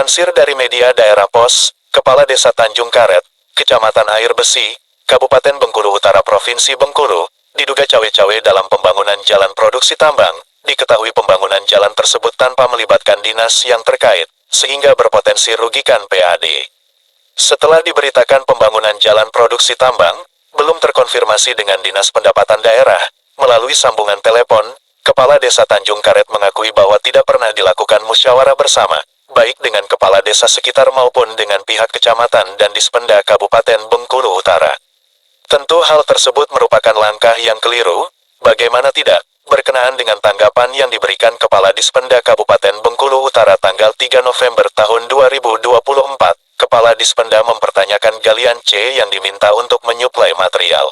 Dilansir dari media daerah Pos, Kepala Desa Tanjung Karet, Kecamatan Air Besi, Kabupaten Bengkulu Utara Provinsi Bengkulu, diduga cawe-cawe dalam pembangunan jalan produksi tambang. Diketahui pembangunan jalan tersebut tanpa melibatkan dinas yang terkait, sehingga berpotensi rugikan PAD. Setelah diberitakan pembangunan jalan produksi tambang, belum terkonfirmasi dengan Dinas Pendapatan Daerah, melalui sambungan telepon, Kepala Desa Tanjung Karet mengakui bahwa tidak pernah dilakukan musyawarah bersama, baik dengan kepala desa sekitar maupun dengan pihak kecamatan dan Dispenda Kabupaten Bengkulu Utara. Tentu hal tersebut merupakan langkah yang keliru, bagaimana tidak, berkenaan dengan tanggapan yang diberikan Kepala Dispenda Kabupaten Bengkulu Utara tanggal 3 November tahun 2024, Kepala Dispenda mempertanyakan galian C yang diminta untuk menyuplai material.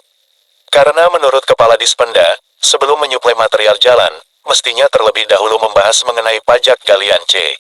Karena menurut Kepala Dispenda, sebelum menyuplai material jalan, mestinya terlebih dahulu membahas mengenai pajak galian C.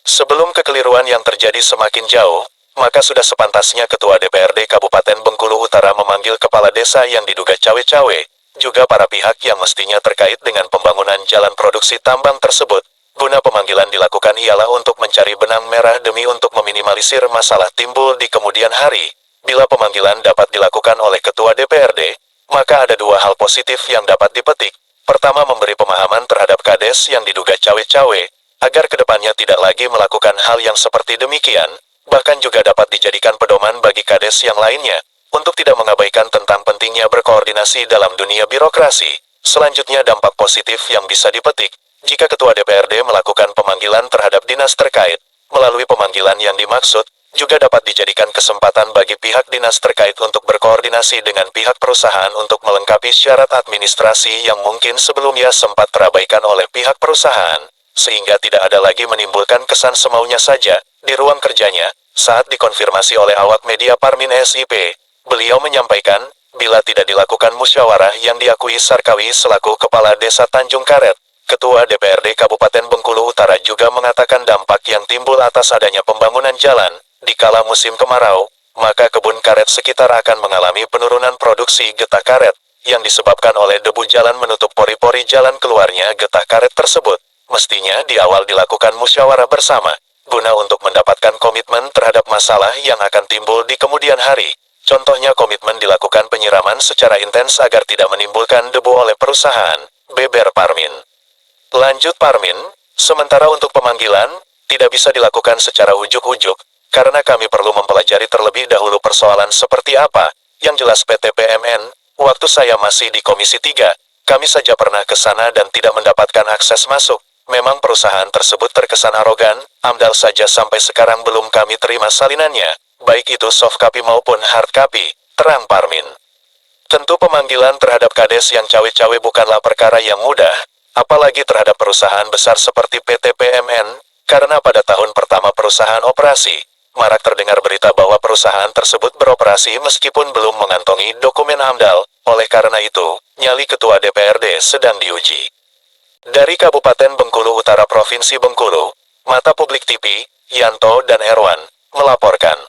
Sebelum kekeliruan yang terjadi semakin jauh, maka sudah sepantasnya Ketua DPRD Kabupaten Bengkulu Utara memanggil kepala desa yang diduga cawe-cawe, juga para pihak yang mestinya terkait dengan pembangunan jalan produksi tambang tersebut. Guna pemanggilan dilakukan ialah untuk mencari benang merah demi untuk meminimalisir masalah timbul di kemudian hari. Bila pemanggilan dapat dilakukan oleh Ketua DPRD, maka ada dua hal positif yang dapat dipetik. Pertama, memberi pemahaman terhadap kades yang diduga cawe-cawe, agar kedepannya tidak lagi melakukan hal yang seperti demikian, bahkan juga dapat dijadikan pedoman bagi kades yang lainnya, untuk tidak mengabaikan tentang pentingnya berkoordinasi dalam dunia birokrasi. Selanjutnya dampak positif yang bisa dipetik, jika Ketua DPRD melakukan pemanggilan terhadap dinas terkait, melalui pemanggilan yang dimaksud, juga dapat dijadikan kesempatan bagi pihak dinas terkait untuk berkoordinasi dengan pihak perusahaan untuk melengkapi syarat administrasi yang mungkin sebelumnya sempat terabaikan oleh pihak perusahaan, sehingga tidak ada lagi menimbulkan kesan semaunya saja di ruang kerjanya. Saat dikonfirmasi oleh awak media Parmin SIP, beliau menyampaikan, bila tidak dilakukan musyawarah yang diakui Sarkawi selaku Kepala Desa Tanjung Karet, Ketua DPRD Kabupaten Bengkulu Utara juga mengatakan dampak yang timbul atas adanya pembangunan jalan, di kala musim kemarau, maka kebun karet sekitar akan mengalami penurunan produksi getah karet, yang disebabkan oleh debu jalan menutup pori-pori jalan keluarnya getah karet tersebut. Mestinya di awal dilakukan musyawarah bersama, guna untuk mendapatkan komitmen terhadap masalah yang akan timbul di kemudian hari. Contohnya komitmen dilakukan penyiraman secara intens agar tidak menimbulkan debu oleh perusahaan, beber Parmin. Lanjut Parmin, sementara untuk pemanggilan, tidak bisa dilakukan secara ujuk-ujuk, karena kami perlu mempelajari terlebih dahulu persoalan seperti apa. Yang jelas PT PMN, waktu saya masih di Komisi 3, kami saja pernah ke sana dan tidak mendapatkan akses masuk. Memang perusahaan tersebut terkesan arogan, AMDAL saja sampai sekarang belum kami terima salinannya, baik itu soft copy maupun hard copy, terang Parmin. Tentu pemanggilan terhadap kades yang cawe-cawe bukanlah perkara yang mudah, apalagi terhadap perusahaan besar seperti PT PMN, karena pada tahun pertama perusahaan operasi, marak terdengar berita bahwa perusahaan tersebut beroperasi meskipun belum mengantongi dokumen AMDAL, oleh karena itu, nyali Ketua DPRD sedang diuji. Dari Kabupaten Bengkulu Utara Provinsi Bengkulu, Mata Publik TV, Yanto dan Erwan, melaporkan.